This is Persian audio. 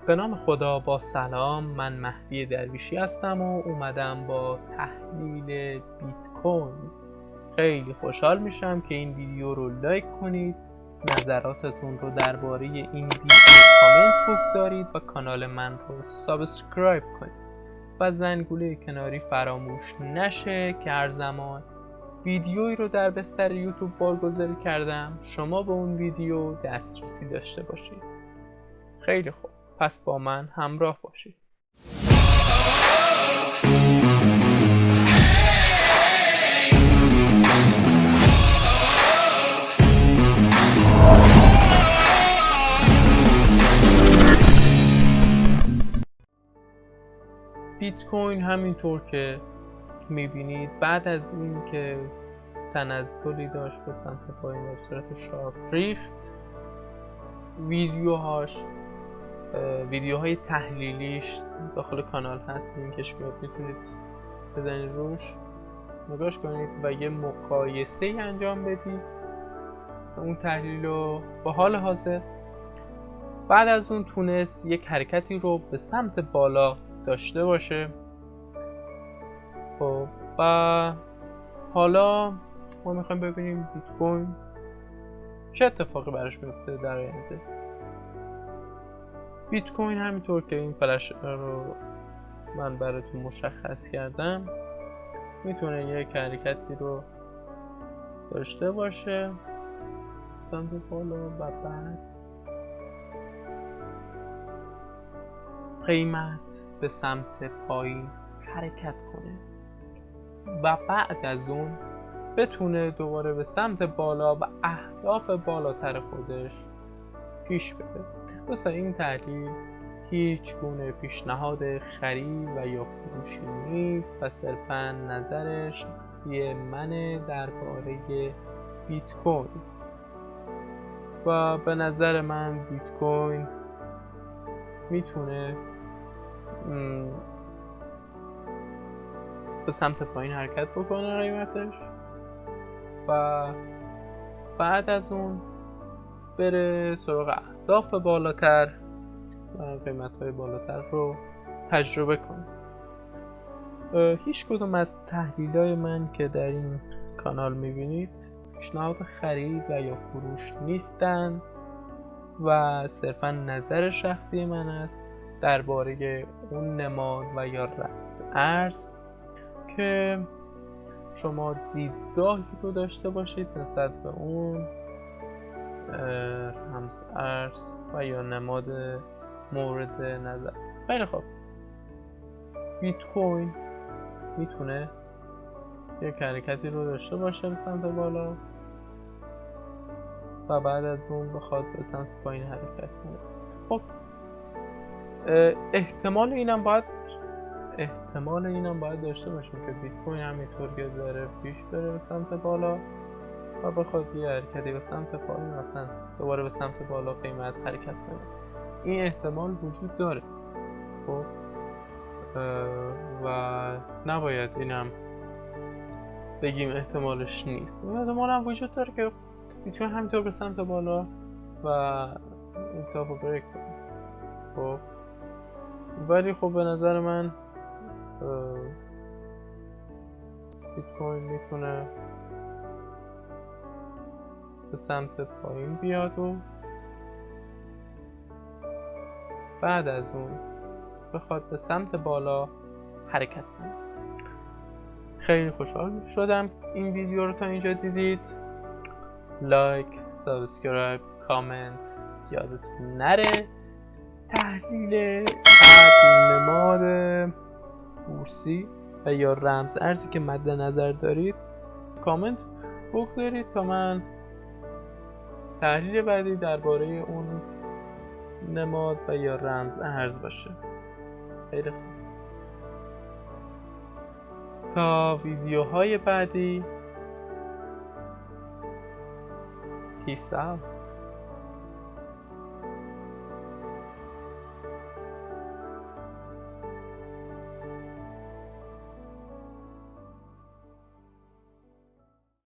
به نام خدا، با سلام. من مهدی درویشی هستم و اومدم با تحلیل بیت کوین. خیلی خوشحال میشم که این ویدیو رو لایک کنید، نظراتتون رو درباره این ویدیو کامنت بگذارید و کانال من رو سابسکرایب کنید و زنگوله کناری فراموش نشه که هر زمان ویدیویی رو در بستر یوتیوب بارگذاری کردم شما به اون ویدیو دسترسی داشته باشید. خیلی خوب، پس با من همراه باشید. بیت کوین همینطور که میبینید بعد از این که تنزلی داشت به سمت پایین و به صورت شارپ ریخت، ویدیوهای تحلیلیش داخل کانال هست، لینکش میاد، میتونید بزنید روش نگاش کنید و یه مقایسه انجام بدید اون تحلیل رو با حال حاضر. بعد از اون تونست یک حرکتی رو به سمت بالا داشته باشه. خب و حالا ما میخوایم ببینیم بیت کوین چه اتفاقی براش میفته در آینده. بیت کوین همینطور که این فلش رو من براتون مشخص کردم میتونه یک حرکتی رو داشته باشه سمت بالا و بعد قیمت به سمت پایین حرکت کنه و بعد از اون بتونه دوباره به سمت بالا و اهداف بالاتر خودش پیش بره. دوستان، این تحلیل هیچ گونه پیشنهاد خرید و یا فروشی نیست و صرفا نظر شخصی منه درباره بیت کوین و به نظر من بیت کوین میتونه به سمت پایین حرکت بکنه قیمتش و بعد از اون بره سراغ اهداف بالاتر و قیمت‌های بالاتر رو تجربه کنه. هیچ کدوم از تحلیل‌های من که در این کانال می‌بینید پیشنهاد خرید و یا فروش نیستن و صرفا نظر شخصی من است درباره اون نماد و یا رأس ارز که شما دیدگاهی رو داشته باشید نسبت به اون رمز ارز و یا نماد مورد نظر. خیلی خوب، بیت کوین میتونه یک حرکتی رو داشته باشه به سمت بالا و بعد از اون بخواد به سمت پایین حرکت کنه. خب احتمال اینم باید داشته باشیم که بیت کوین همینطور که داره پیش بره به سمت بالا و بخواد یه حرکتی به سمت پایین مثلا دوباره به سمت بالا قیمت حرکت کنه. این احتمال وجود داره. خب و نباید اینم بگیم احتمالش نیست. این احتمال هم وجود داره که بیت کوین همینطور به سمت بالا و این تاپو بریک کنه. خب ولی خب به نظر من بیت کوین میتونه به سمت پایین بیاد و بعد از اون بخواد به سمت بالا حرکت کنه. خیلی خوشحال شدم این ویدیو رو تا اینجا دیدید. لایک، سابسکرایب، کامنت یادتون نره. تحلیل هر نماد بورسی و یا رمز ارزی که مد نظر دارید کامنت بگذارید تا من تحلیل بعدی درباره اون نماد و یا رمز ارز باشه. خیلی خوب، تا ویدیوهای بعدی، پیس اوت.